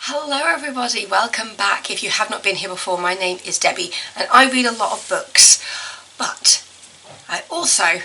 Hello everybody, welcome back. If you have not been here before, my name is Debbie and I read a lot of books, but I also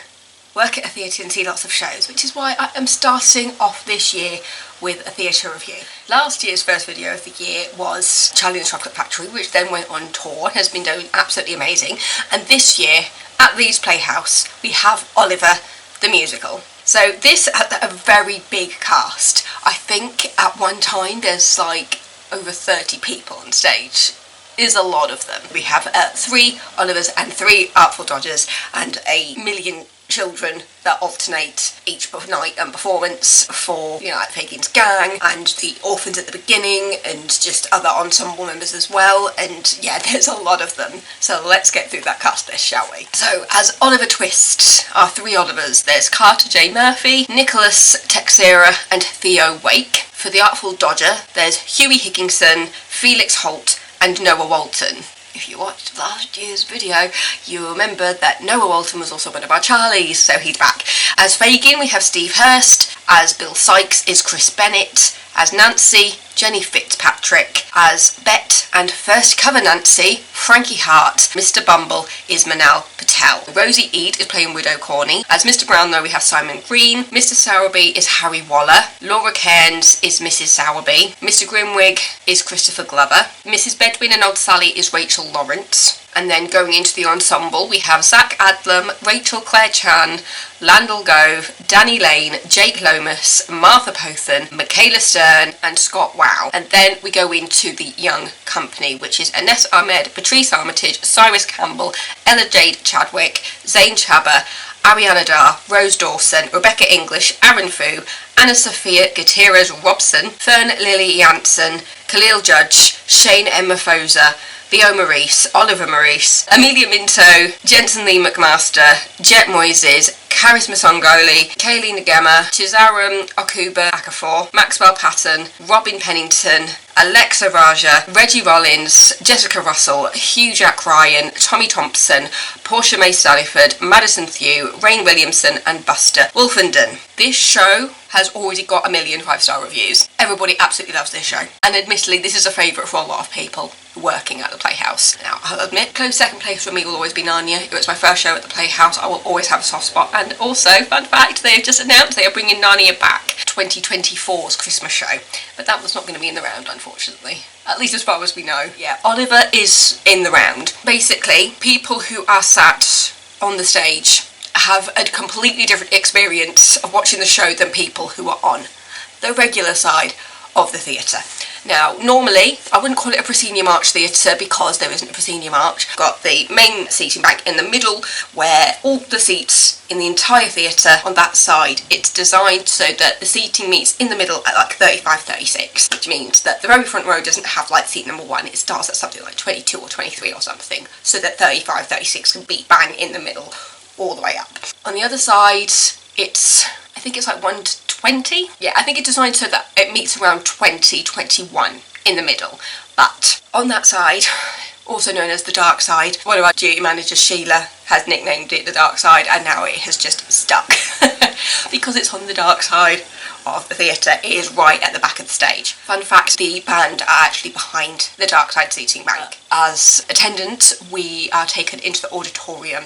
work at a theatre and see lots of shows, which is why I am starting off this year with a theatre review. Last year's first video of the year was Charlie and the Chocolate Factory, which then went on tour and has been doing absolutely amazing. And this year at Leeds Playhouse we have Oliver the musical. So this had a very big cast. I think at one time there's like over 30 people on stage. Is a lot of them. We have 3 Olivers and 3 Artful Dodgers and a million children that alternate each night and performance for, like Fagin's gang and the orphans at the beginning and just other ensemble members as well, and yeah, there's a lot of them. So let's get through that cast list, shall we? So as Oliver Twist, our 3 Olivers, there's Carter J. Murphy, Nicholas Texera and Theo Wake. For the Artful Dodger, there's Hughie Higginson, Felix Holt and Noah Walton. If you watched last year's video, you remember that Noah Walton was also one of our Charlies, so he's back. As Fagin, we have Steve Hurst. As Bill Sykes is Chris Bennett. As Nancy, Jenny Fitzpatrick. As Bet and First Cover Nancy, Frankie Hart. Mr. Bumble is Manal Patel. Rosie Eade is playing Widow Corney. As Mr. Brownlow we have Simon Green. Mr. Sowerby is Harry Waller. Laura Cairns is Mrs. Sowerby. Mr. Grimwig is Christopher Glover. Mrs. Bedwin and Old Sally is Rachel Lawrence. And then going into the ensemble, we have Zach Adlam, Rachel Claire Chan, Landell Gove, Danny Lane, Jake Lomas, Martha Pothen, Michaela Stern and Scott Wow. And then we go into the young company, which is Ines Ahmed, Patrice Armitage, Cyrus Campbell, Ella Jade Chadwick, Zane Chabba, Ariana Dar, Rose Dawson, Rebecca English, Aaron Fu, Anna Sophia Gutierrez Robson, Fern Lily Janssen, Khalil Judge, Shane Emma Foser, Theo Maurice, Oliver Maurice, Amelia Minto, Jensen Lee McMaster, Jet Moises, Karis Masongoli, Kaylee Ngema, Chizaram Okuba Akafor, Maxwell Patton, Robin Pennington, Alexa Raja, Reggie Rollins, Jessica Russell, Hugh Jack Ryan, Tommy Thompson, Portia May Staliford, Madison Thew, Rain Williamson and Buster Wolfenden. This show has already got 1 million 5-star reviews. Everybody absolutely loves this show. And admittedly, this is a favourite for a lot of people working at the Playhouse. Now, I'll admit, close second place for me will always be Narnia. It was my first show at the Playhouse. I will always have a soft spot. And also, fun fact, they have just announced they are bringing Narnia back. 2024's Christmas show. But that was not going to be in the round, unfortunately. At least as far as we know. Yeah, Oliver is in the round. Basically, people who are sat on the stage have a completely different experience of watching the show than people who are on the regular side of the theatre. Now, normally, I wouldn't call it a proscenium arch theatre because there isn't a proscenium arch. I've got the main seating bank in the middle where all the seats in the entire theatre on that side, it's designed so that the seating meets in the middle at like 35-36, which means that the very front row doesn't have like seat number 1, it starts at something like 22 or 23 or something, so that 35-36 can be bang in the middle all the way up. On the other side, I think it's like 1 to 20. Yeah, I think it's designed so that it meets around 20-21 in the middle. But on that side, also known as the dark side, one of our duty managers, Sheila, has nicknamed it the dark side, and now it has just stuck. Because it's on the dark side of the theatre, it is right at the back of the stage. Fun fact, the band are actually behind the dark side seating bank. As attendants, we are taken into the auditorium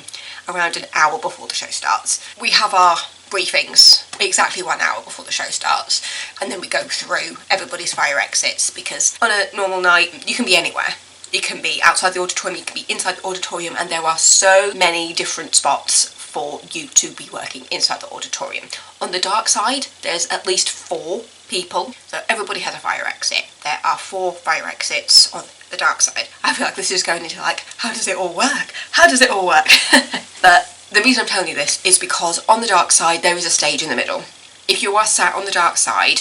around an hour before the show starts. We have our briefings exactly 1 hour before the show starts, and then we go through everybody's fire exits, because on a normal night you can be anywhere. You can be outside the auditorium, you can be inside the auditorium, and there are so many different spots for you to be working inside the auditorium. On the dark side, there's at least 4 people, so everybody has a fire exit. There are 4 fire exits on the dark side. I feel like this is going into like, how does it all work? How does it all work? But the reason I'm telling you this is because on the dark side there is a stage in the middle. If you are sat on the dark side,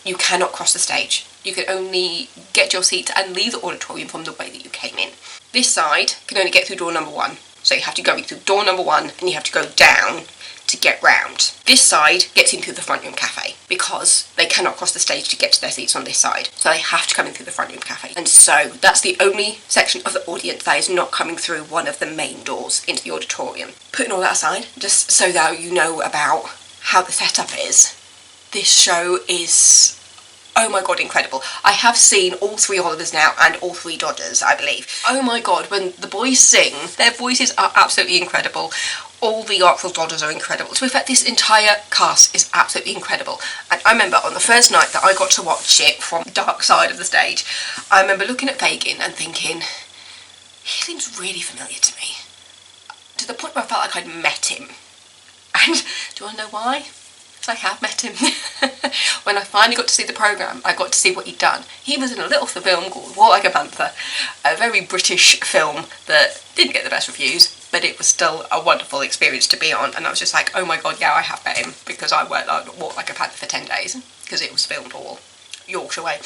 you cannot cross the stage. You can only get your seat and leave the auditorium from the way that you came in. This side can only get through door number 1. So you have to go in through door number 1 and you have to go down to get round. This side gets in through the front room cafe because they cannot cross the stage to get to their seats on this side. So they have to come in through the front room cafe. And so that's the only section of the audience that is not coming through one of the main doors into the auditorium. Putting all that aside, just so that you know about how the setup is, this show is Oh my god, incredible. I have seen all 3 Olivers now and all 3 Dodgers, I believe. Oh my god, when the boys sing, their voices are absolutely incredible. All the Artful Dodgers are incredible. So in fact, this entire cast is absolutely incredible. And I remember on the first night that I got to watch it from the dark side of the stage, I remember looking at Fagin and thinking, he seems really familiar to me. To the point where I felt like I'd met him. And do you want to know why? I have met him. When I finally got to see the programme, I got to see what he'd done. He was in a little film called Walk Like a Panther, a very British film that didn't get the best reviews, but it was still a wonderful experience to be on, and I was just like, oh my god, yeah, I have met him, because I worked on Walk Like a Panther for 10 days, because it was filmed all Yorkshire way,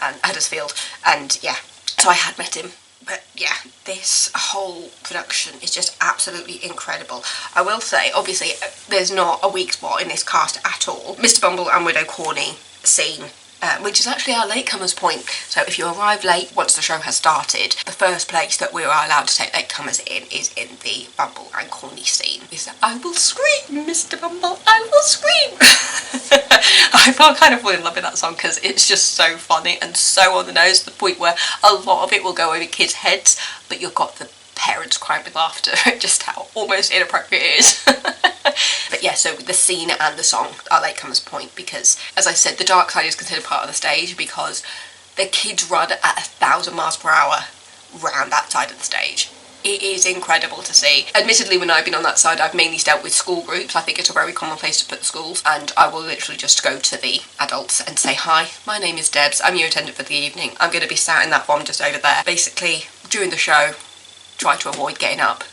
and Huddersfield, and yeah, so I had met him. But yeah, this whole production is just absolutely incredible. I will say, obviously, there's not a weak spot in this cast at all. Mr. Bumble and Widow Corney scene, which is actually our latecomers point. So if you arrive late once the show has started, the first place that we are allowed to take latecomers in is in the Bumble and Corney scene. Is that I will scream, Mr. Bumble, I will scream. I felt kind of fall in love with that song because it's just so funny and so on the nose, to the point where a lot of it will go over kids' heads, but you've got the parents crying with laughter at just how almost inappropriate it is. But yeah, so the scene and the song are latecomers point because, as I said, the dark side is considered part of the stage because the kids run at 1,000 miles per hour round that side of the stage. It is incredible to see. Admittedly, when I've been on that side, I've mainly dealt with school groups. I think it's a very common place to put the schools, and I will literally just go to the adults and say, hi, my name is Debs, I'm your attendant for the evening. I'm going to be sat in that one just over there. Basically, during the show, try to avoid getting up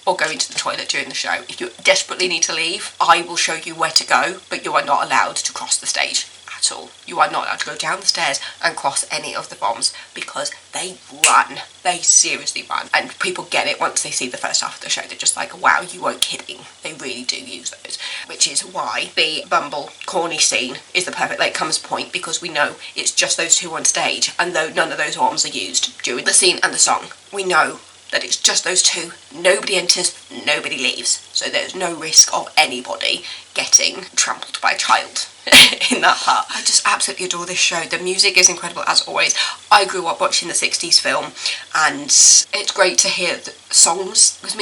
or going to the toilet during the show. If you desperately need to leave, I will show you where to go, but you are not allowed to cross the stage at all. You are not allowed to go down the stairs and cross any of the bombs because they run. They seriously run. And people get it once they see the first half of the show. They're just like, wow, you weren't kidding. They really do use those. Which is why the Bumble Corny scene is the perfect latecomers point, because we know it's just those 2 on stage, and though none of those bombs are used during the scene and the song, we know that it's just those 2, nobody enters, nobody leaves, so there's no risk of anybody getting trampled by a child in that part. I just absolutely adore this show. The music is incredible as always. I grew up watching the 60s film, and it's great to hear the songs, because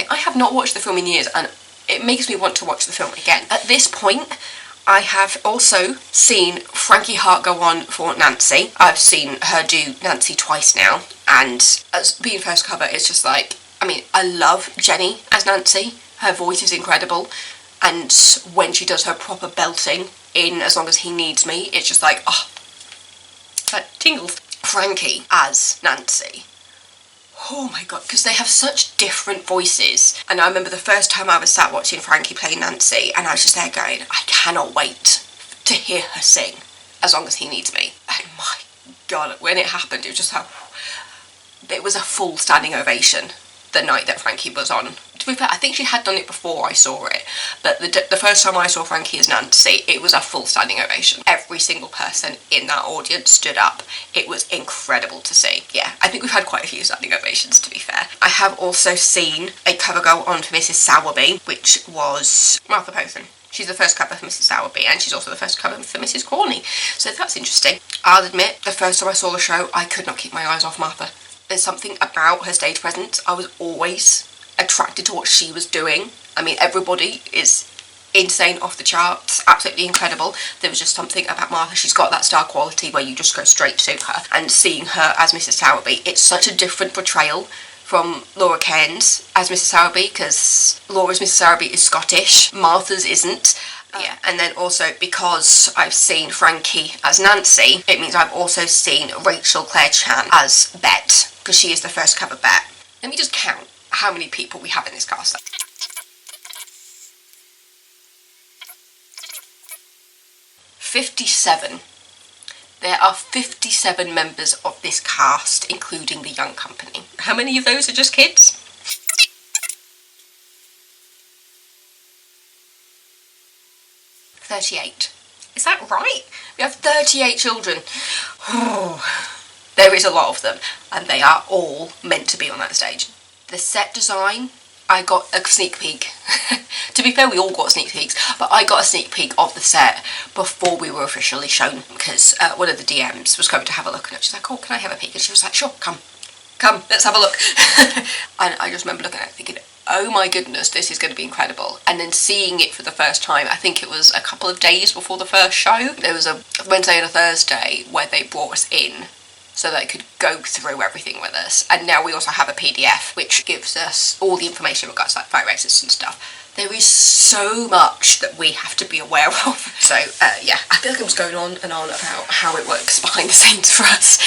I have not watched the film in years, and it makes me want to watch the film again. At this point, I have also seen Frankie Hart go on for Nancy. I've seen her do Nancy twice now, and as being first cover, it's just like, I mean, I love Jenny as Nancy. Her voice is incredible, and when she does her proper belting in As Long As He Needs Me, it's just like, oh, that tingles. Frankie as Nancy. Oh my god, because they have such different voices. And I remember the first time I was sat watching Frankie play Nancy, and I was just there going, I cannot wait to hear her sing As Long As He Needs Me. And my god, when it happened, it was just how... It was a full standing ovation the night that Frankie was on. To be fair, I think she had done it before I saw it, but the first time I saw Frankie as Nancy, it was a full standing ovation. Every single person in that audience stood up. It was incredible to see. Yeah, I think we've had quite a few standing ovations, to be fair. I have also seen a cover go on for Mrs. Sowerby, which was Martha Pothen. She's the first cover for Mrs. Sowerby, and she's also the first cover for Mrs. Corney. So that's interesting. I'll admit, the first time I saw the show, I could not keep my eyes off Martha. There's something about her stage presence. I was always attracted to what she was doing. I mean, everybody is insane, off the charts, absolutely incredible. There was just something about Martha. She's got that star quality where you just go straight to her. And seeing her as Mrs. Sowerby, it's such a different portrayal from Laura Cairns as Mrs. Sowerby, because Laura's Mrs. Sowerby is Scottish, Martha's isn't. Yeah, and then also because I've seen Frankie as Nancy, it means I've also seen Rachel Claire Chan as Bet, because she is the first cover Bet. Let me just count how many people we have in this cast. 57. There are 57 members of this cast, including the young company. How many of those are just kids? 38. Is that right? We have 38 children. Oh, there is a lot of them, and they are all meant to be on that stage. The set design I got a sneak peek. To be fair, we all got sneak peeks, but I got a sneak peek of the set before we were officially shown, because one of the DMs was coming to have a look, and she's like, oh, can I have a peek? And she was like, sure, come, let's have a look. And I just remember looking at it thinking, oh my goodness, this is going to be incredible. And then seeing it for the first time, I think it was a couple of days before the first show. There was a Wednesday and a Thursday where they brought us in so they could go through everything with us. And now we also have a PDF which gives us all the information in regards to like fire exits and stuff. There is so much that we have to be aware of. So yeah, I feel like I was going on and on about how it works behind the scenes for us.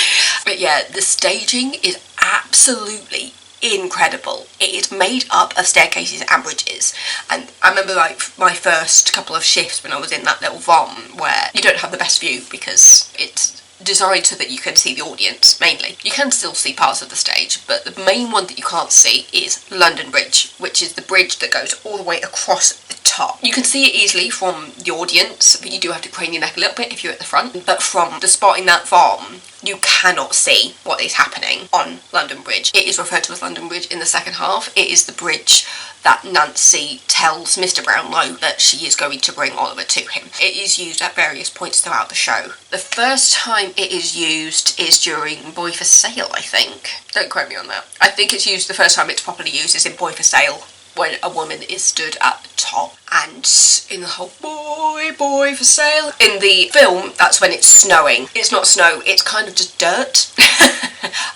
But yeah, the staging is absolutely incredible. It is made up of staircases and bridges, and I remember like my first couple of shifts when I was in that little vom where you don't have the best view because it's designed so that you can see the audience mainly. You can still see parts of the stage, but the main one that you can't see is London Bridge, which is the bridge that goes all the way across the top. You can see it easily from the audience, but you do have to crane your neck a little bit if you're at the front. But from the spot in that vom, you cannot see what is happening on London Bridge. It is referred to as London Bridge in the second half. It is the bridge that Nancy tells Mr. Brownlow that she is going to bring Oliver to him. It is used at various points throughout the show. The first time it is used is during Boy for Sale, I think. Don't quote me on that. I think it's used, the first time it's properly used is in Boy for Sale, when a woman is stood at the top, and in the whole boy for sale. In the film, that's when it's snowing. It's not snow, it's kind of just dirt.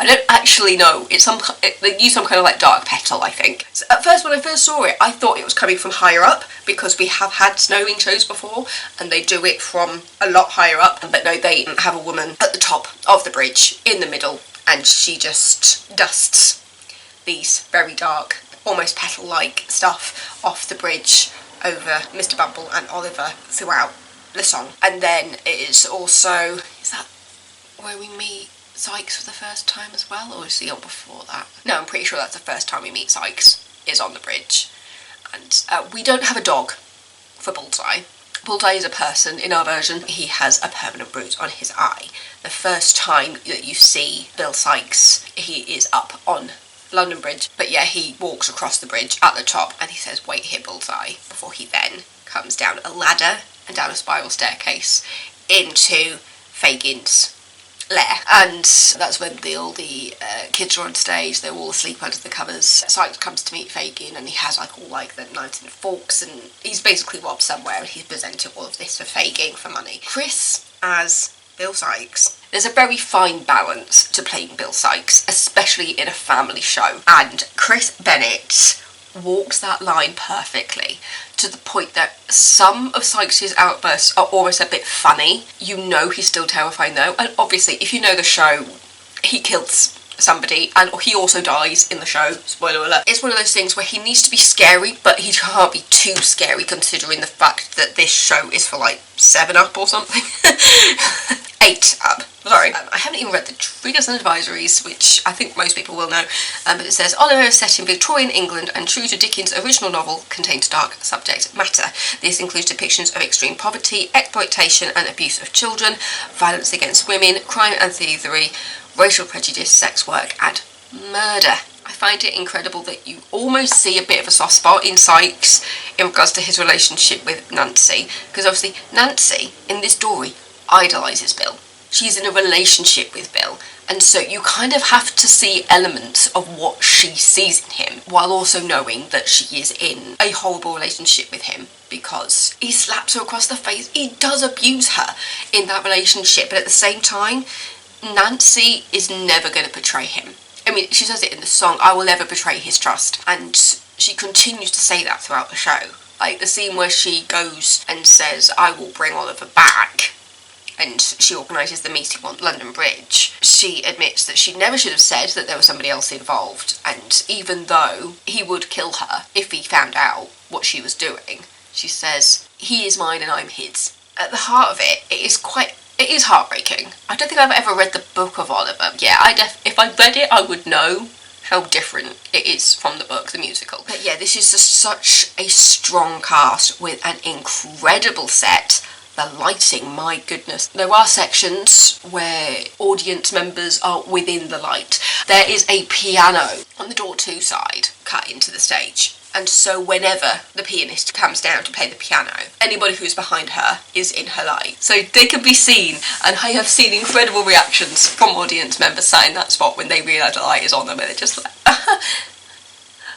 I don't actually know. It's they use some kind of like dark petal, I think. So at first, when I first saw it, I thought it was coming from higher up, because we have had snowing shows before, and they do it from a lot higher up. But no, they have a woman at the top of the bridge, in the middle, and she just dusts these very dark, almost petal-like stuff off the bridge over Mr. Bumble and Oliver throughout the song. And then it is also, is that where we meet Sykes for the first time as well, or is he on before that? No, I'm pretty sure that's the first time we meet Sykes, is on the bridge. And we don't have a dog for Bullseye. Bullseye is a person in our version. He has a permanent bruise on his eye. The first time that you see Bill Sykes, he is up on London Bridge, but yeah, he walks across the bridge at the top and he says, wait here, Bullseye, before he then comes down a ladder and down a spiral staircase into Fagin's lair. And that's when all the kids are on stage, they're all asleep under the covers. Sykes comes to meet Fagin, and he has like all like the knives and forks, and he's basically robbed somewhere, and he's presenting all of this for Fagin for money. Chris as Bill Sykes. There's a very fine balance to playing Bill Sykes, especially in a family show. And Chris Bennett walks that line perfectly, to the point that some of Sykes' outbursts are almost a bit funny. You know he's still terrifying though, and obviously if you know the show, he kills somebody, and he also dies in the show, spoiler alert. It's one of those things where he needs to be scary, but he can't be too scary considering the fact that this show is for like 7 Up or something. 8 Up. Sorry. I haven't even read the triggers and advisories, which I think most people will know, but it says, Oliver is set in Victorian England and true to Dickens' original novel, contains dark subject matter. This includes depictions of extreme poverty, exploitation and abuse of children, violence against women, crime and thievery, racial prejudice, sex work and murder. I find it incredible that you almost see a bit of a soft spot in Sykes in regards to his relationship with Nancy, because obviously Nancy, in this story, idolises Bill. She's in a relationship with Bill, and so you kind of have to see elements of what she sees in him, while also knowing that she is in a horrible relationship with him, because he slaps her across the face. He does abuse her in that relationship, but at the same time, Nancy is never going to betray him. I mean, she says it in the song, I will never betray his trust, and she continues to say that throughout the show. Like the scene where she goes and says, I will bring Oliver back, and she organises the meeting on London Bridge. She admits that she never should have said that there was somebody else involved, and even though he would kill her if he found out what she was doing, she says, he is mine and I'm his. At the heart of it, it is heartbreaking. I don't think I've ever read the book of Oliver. Yeah, if I read it, I would know how different it is from the book, the musical. But yeah, this is just such a strong cast with an incredible set the lighting, my goodness. There are sections where audience members are within the light. There is a piano on the door 2 side cut into the stage. And so whenever the pianist comes down to play the piano, anybody who's behind her is in her light. So they can be seen, and I have seen incredible reactions from audience members sat in that spot when they realise the light is on them, and they're just like,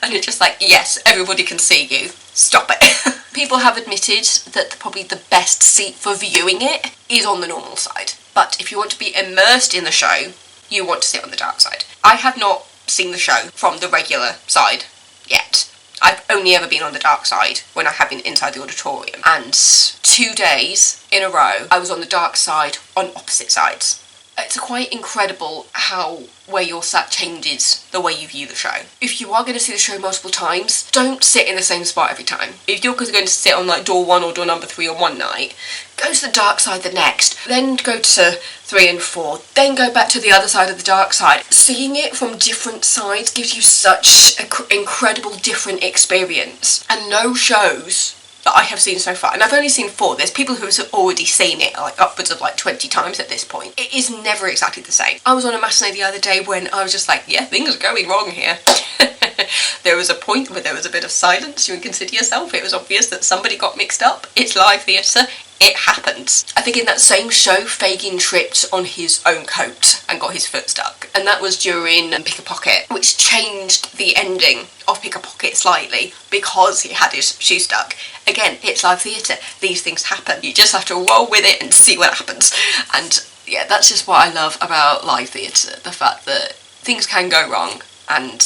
and it's just like, yes, everybody can see you, stop it. People have admitted that probably the best seat for viewing it is on the normal side. But if you want to be immersed in the show, you want to sit on the dark side. I have not seen the show from the regular side yet. I've only ever been on the dark side when I have been inside the auditorium. And 2 days in a row, I was on the dark side on opposite sides. It's quite incredible how where you're sat changes the way you view the show. If you are going to see the show multiple times, don't sit in the same spot every time. If you're going to sit on like door 1 or door number 3 on one night, go to the dark side the next, then go to 3 and 4, then go back to the other side of the dark side. Seeing it from different sides gives you such an incredible different experience. And no shows that I have seen so far, and I've only seen 4, there's people who have already seen it like upwards of like 20 times at this point. It is never exactly the same. I was on a matinee the other day when I was just like, yeah, things are going wrong here. There was a point where there was a bit of silence. You can consider yourself. It was obvious that somebody got mixed up. It's live theatre. It happens. I think in that same show, Fagin tripped on his own coat and got his foot stuck. And that was during Pick a Pocket, which changed the ending of Pick a Pocket slightly because he had his shoe stuck. Again, it's live theatre. These things happen. You just have to roll with it and see what happens. And yeah, that's just what I love about live theatre. The fact that things can go wrong and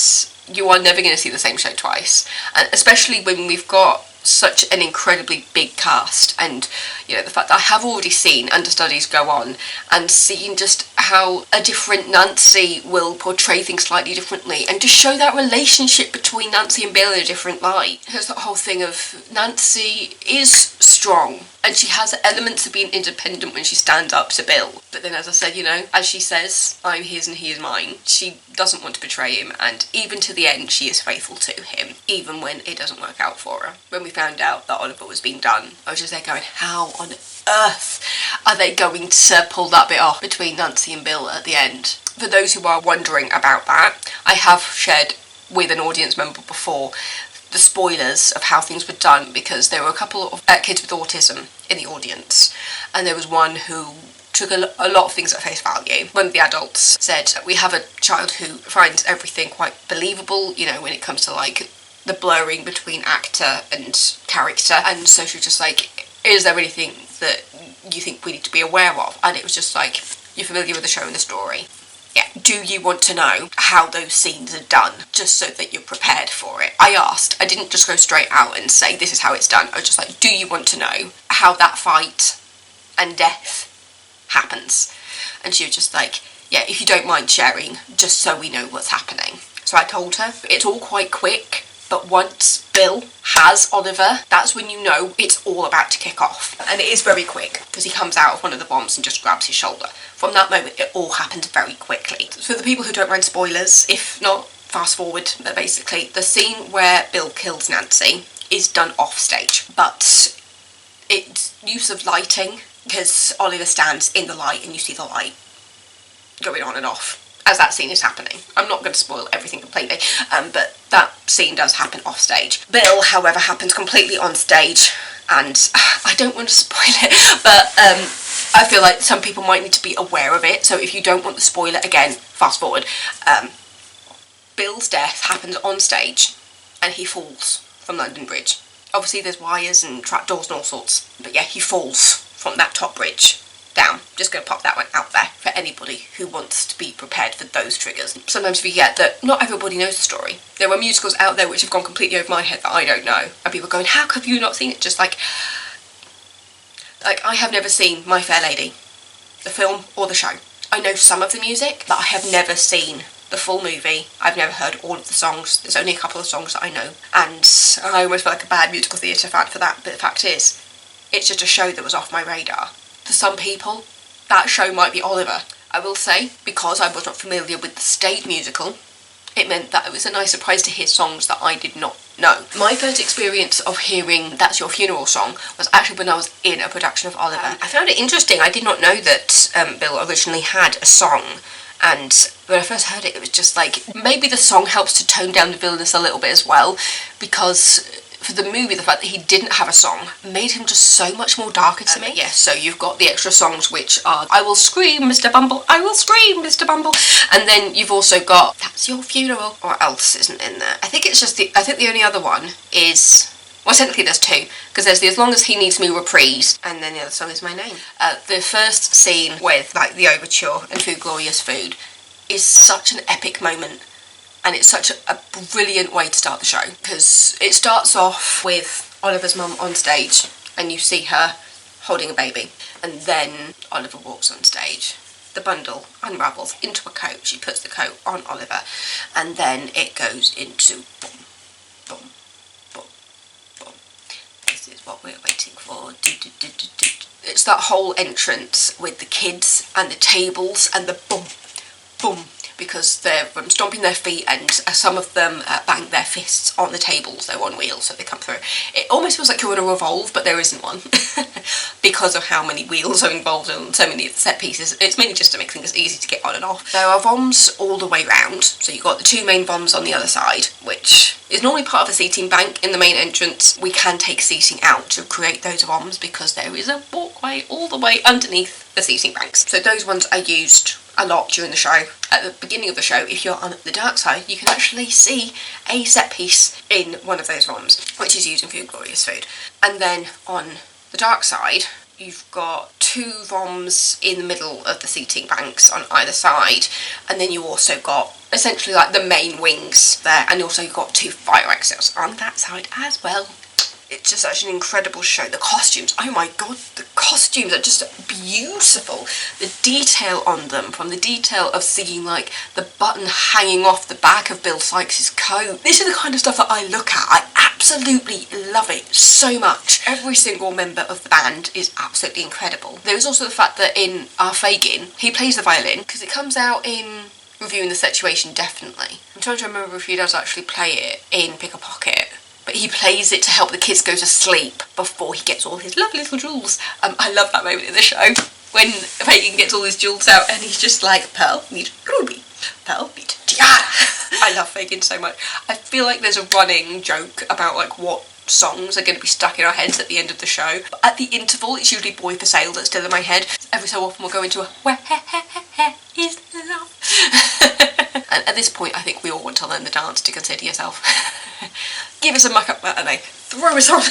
you are never going to see the same show twice. And especially when we've got such an incredibly big cast, and you know, the fact that I have already seen understudies go on and seen just how a different Nancy will portray things slightly differently, and to show that relationship between Nancy and Bill in a different light. There's that whole thing of Nancy is strong and she has elements of being independent when she stands up to Bill, but then, as I said, you know, as she says, I'm his and he is mine, she doesn't want to betray him, and even to the end she is faithful to him, even when it doesn't work out for her. When we found out that Oliver was being done, I was just there going, how on earth are they going to pull that bit off between Nancy and Bill at the end? For those who are wondering about that, I have shared with an audience member before the spoilers of how things were done, because there were a couple of kids with autism in the audience, and there was one who took a lot of things at face value. One of the adults said, we have a child who finds everything quite believable, you know, when it comes to like the blurring between actor and character, and so she was just like, is there anything that you think we need to be aware of? And it was just like, you're familiar with the show and the story. Yeah, do you want to know how those scenes are done, just so that you're prepared for it? I asked. I didn't just go straight out and say, this is how it's done. I was just like, do you want to know how that fight and death happens? And she was just like, yeah, if you don't mind sharing, just so we know what's happening. So I told her, it's all quite quick, but once Bill has Oliver, that's when you know it's all about to kick off. And it is very quick, because he comes out of one of the bombs and just grabs his shoulder. From that moment, it all happens very quickly. For the people who don't mind spoilers, if not, fast forward. But basically, the scene where Bill kills Nancy is done off stage, but it's use of lighting, because Oliver stands in the light and you see the light going on and off as that scene is happening. I'm not going to spoil everything completely, but that scene does happen off stage. Bill, however, happens completely on stage, and I don't want to spoil it, but I feel like some people might need to be aware of it, so if you don't want the spoiler, again, fast forward. Bill's death happens on stage, and he falls from London Bridge. Obviously there's wires and trapdoors and all sorts, but yeah, he falls from that top bridge down. Just going to pop that one out there for anybody who wants to be prepared for those triggers. Sometimes we forget that not everybody knows the story. There are musicals out there which have gone completely over my head that I don't know, and people are going, how have you not seen it? Just like I have never seen My Fair Lady, the film or the show. I know some of the music, but I have never seen the full movie. I've never heard all of the songs. There's only a couple of songs that I know, and I almost feel like a bad musical theatre fan for that, but the fact is, it's just a show that was off my radar. For some people, that show might be Oliver. I will say, because I was not familiar with the stage musical, it meant that it was a nice surprise to hear songs that I did not know. My first experience of hearing That's Your Funeral Song was actually when I was in a production of Oliver. I found it interesting. I did not know that Bill originally had a song, and when I first heard it, it was just like, maybe the song helps to tone down the villainous a little bit as well, because for the movie, the fact that he didn't have a song made him just so much more darker to me. Yes, so you've got the extra songs, which are I Will Scream, Mr. Bumble, I Will Scream, Mr. Bumble, and then you've also got That's Your Funeral, or else isn't in there. I think it's just I think the only other one is, well, technically there's two, because there's the As Long As He Needs Me reprise, and then the other song is My Name. The first scene with, like, the overture and Food Glorious Food is such an epic moment. And it's such a brilliant way to start the show, because it starts off with Oliver's mum on stage, and you see her holding a baby, and then Oliver walks on stage. The bundle unravels into a coat. She puts the coat on Oliver, and then it goes into boom, boom, boom, boom. This is what we're waiting for. It's that whole entrance with the kids and the tables and the boom, boom, because they're stomping their feet, and some of them bang their fists on the tables. They're on wheels, so they come through. It almost feels like you're in a revolve, but there isn't one because of how many wheels are involved in so many set pieces. It's mainly just to make things easy to get on and off. There are voms all the way round, so you've got the two main voms on the other side, which is normally part of the seating bank in the main entrance. We can take seating out to create those voms because there is a walkway all the way underneath the seating banks. So those ones are used a lot during the show. At the beginning of the show, if you're on the dark side, you can actually see a set piece in one of those voms, which is used in Food Glorious Food. And then on the dark side, you've got two voms in the middle of the seating banks on either side, and then you also got essentially like the main wings there, and also you've got two fire exits on that side as well. It's just such an incredible show. The costumes, oh my god, the costumes are just beautiful. The detail on them, from the detail of seeing like the button hanging off the back of Bill Sykes' coat. This is the kind of stuff that I look at. I absolutely love it so much. Every single member of the band is absolutely incredible. There is also the fact that in our Fagin, he plays the violin, because it comes out in Reviewing the Situation, definitely. I'm trying to remember if he does actually play it in Pick a Pocket, but he plays it to help the kids go to sleep before he gets all his lovely little jewels. I love that moment in the show when Fagin gets all his jewels out and he's just like, pearl, meet ruby, pearl, meet tiara. I love Fagin so much. I feel like there's a running joke about like what songs are going to be stuck in our heads at the end of the show, but at the interval it's usually Boy for Sale that's still in my head. Every so often we'll go into a where is love. And at this point I think we all want to learn the dance to Consider Yourself. Give us a muck-up matinee, throw us on.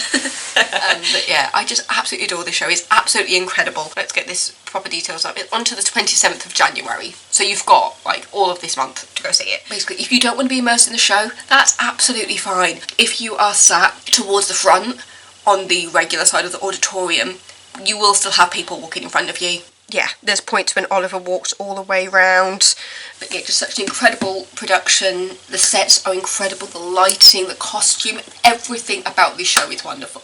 But yeah, I just absolutely adore this show. It's absolutely incredible. Let's get this proper details up. It's on to the 27th of January, so you've got like all of this month to go see it. Basically, if you don't want to be immersed in the show, that's absolutely fine. If you are sat towards the front on the regular side of the auditorium, you will still have people walking in front of you. Yeah, there's points when Oliver walks all the way round. But yeah, just such an incredible production. The sets are incredible, the lighting, the costume, everything about this show is wonderful.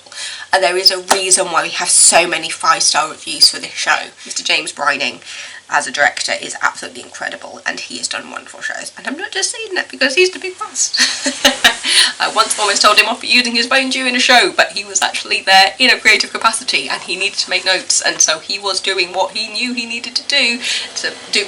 And there is a reason why we have so many 5-star reviews for this show. Mr. James Brining, as a director, is absolutely incredible, and he has done wonderful shows. And I'm not just saying that because he's the big boss. I once almost told him off for using his phone during a show, but he was actually there in a creative capacity and he needed to make notes, and so he was doing what he knew he needed to do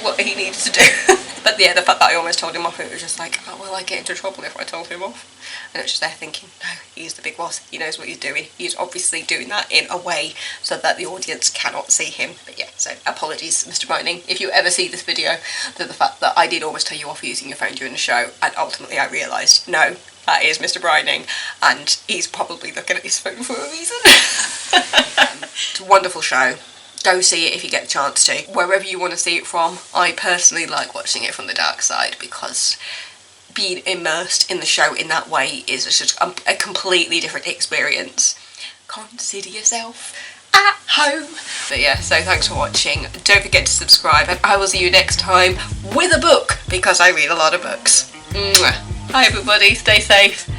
what he needed to do. But yeah, the fact that I almost told him off, it was just like, oh, will I get into trouble if I told him off? And it's just there thinking, no, he's the big boss, he knows what he's doing. He's obviously doing that in a way so that the audience cannot see him. But yeah, so apologies, Mr. Brining, if you ever see this video, for the fact that I did almost tell you off for using your phone during the show, and ultimately I realised, no, that is Mr. Brining, and he's probably looking at his phone for a reason. It's a wonderful show. Go see it if you get the chance to. Wherever you want to see it from, I personally like watching it from the dark side, because being immersed in the show in that way is just a completely different experience. Consider yourself at home. But yeah, so thanks for watching. Don't forget to subscribe, and I will see you next time with a book, because I read a lot of books. Mwah. Hi everybody, stay safe.